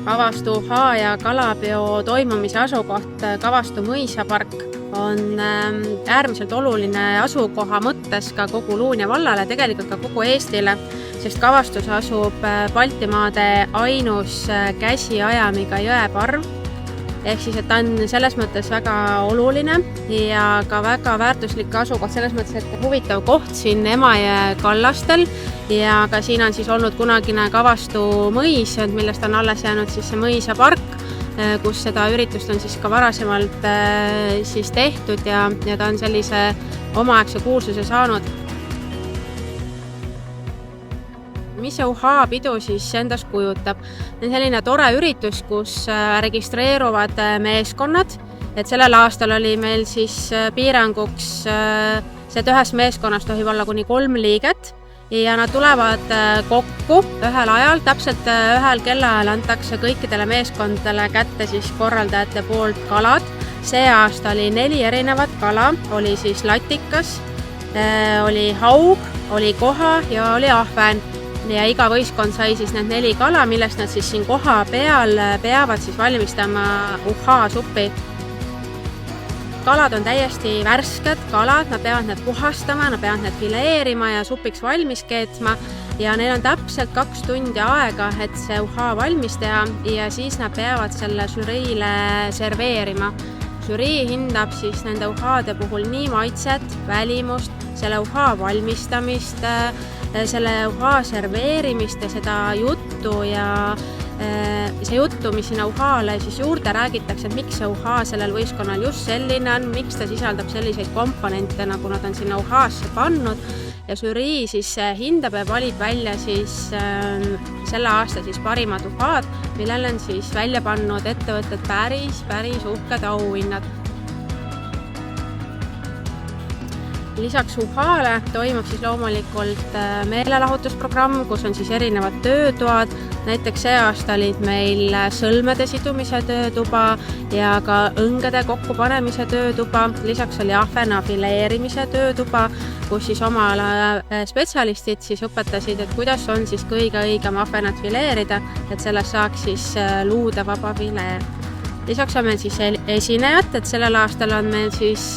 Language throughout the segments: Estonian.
Kavastu Uhaa ja kalapeo toimumise asukoht Kavastu mõisapark on äärmiselt oluline asukoha mõttes ka kogu Luunja vallale, tegelikult ka kogu Eestile, sest Kavastus asub Baltimaade ainus käsiajamiga jõeparv. Ehk siis, et ta on selles mõttes väga oluline ja ka väga väärtuslik asukoht, selles mõttes, et huvitav koht siin Emajõe kallastel ja ka siin on siis olnud kunagine Kavastu mõis, millest on alles jäänud siis see mõisapark, kus seda üritust on siis ka varasemalt siis tehtud ja ta on sellise omaaegse kuulsuse saanud. Mis see Uhaa pidu siis endast kujutab? On selline tore üritus, kus registreeruvad meeskonnad, et sellel aastal oli meil siis piiranguks see, et ühes meeskonnas tohib olla kuni 3 liiget ja nad tulevad kokku ühel ajal, täpselt ühel kellaajal antakse kõikidele meeskondadele kätte siis korraldajate poolt kalad. See aasta oli 4 erinevat kala, oli siis latikas, oli haug, oli koha ja oli ahven. Ja iga võistkond sai siis need 4 kala, millest nad siis siin koha peal peavad siis valmistama Uhaa suppi. Kalad on täiesti värsked kalad, nad peavad need puhastama, nad peavad need fileerima ja supiks valmis keetma ja neil on täpselt 2 tundi aega, et see Uhaa valmis teha ja siis nad peavad selle žüriile serveerima. Žürii hindab siis nende Uhaade puhul nii maitset, välimust, selle Uhaa valmistamist, selle Uhaa serveerimist ja seda juttu ja see juttu, mis sinna Uhaale siis juurde räägitakse, et miks see Uhaa sellel võistkonnal just selline on, miks ta sisaldab selliseid komponente, nagu nad on sinna Uhaasse pannud ja žürii siis hindab ja valib välja siis selle aasta siis parimad Uhaad, millel on siis välja pannud ettevõtted päris uhked auhinnad. Lisaks Uhaale toimub siis loomulikult meelelahutusprogramm, kus on siis erinevad töötoad. Näiteks see aasta olid meil sõlmede sidumise töötuba ja ka õngede kokkupanemise töötuba. Lisaks oli ahvena fileerimise töötuba, kus siis oma ala spetsialistid siis õpetasid, et kuidas on siis kõige õigem ahvenat fileerida, et sellest saaks siis luude vaba filee. Lisaks on meil siis esinejad, et sellel aastal on meil siis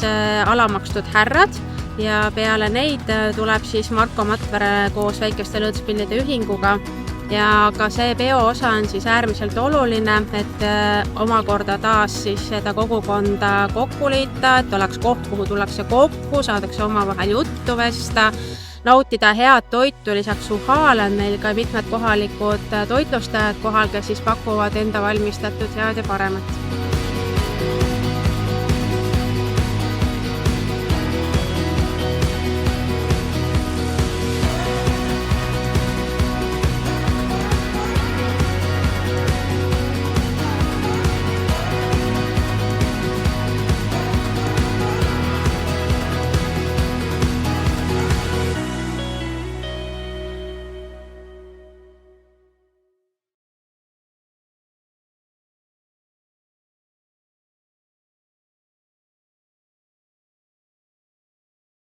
alamakstud härrad, ja peale neid tuleb siis Marko Matvere koos Väikeste Lõõtspillide ühinguga ja ka see peo osa on siis äärmiselt oluline, et omakorda taas siis seda kogukonda kokku liita, et oleks koht, kuhu tullakse kokku, saadakse omavahel juttu vesta, nautida head toitu. Lisaks Uhaale on meil ka mitmed kohalikud toitlustajad kohal, kes siis pakuvad enda valmistatud head ja paremat.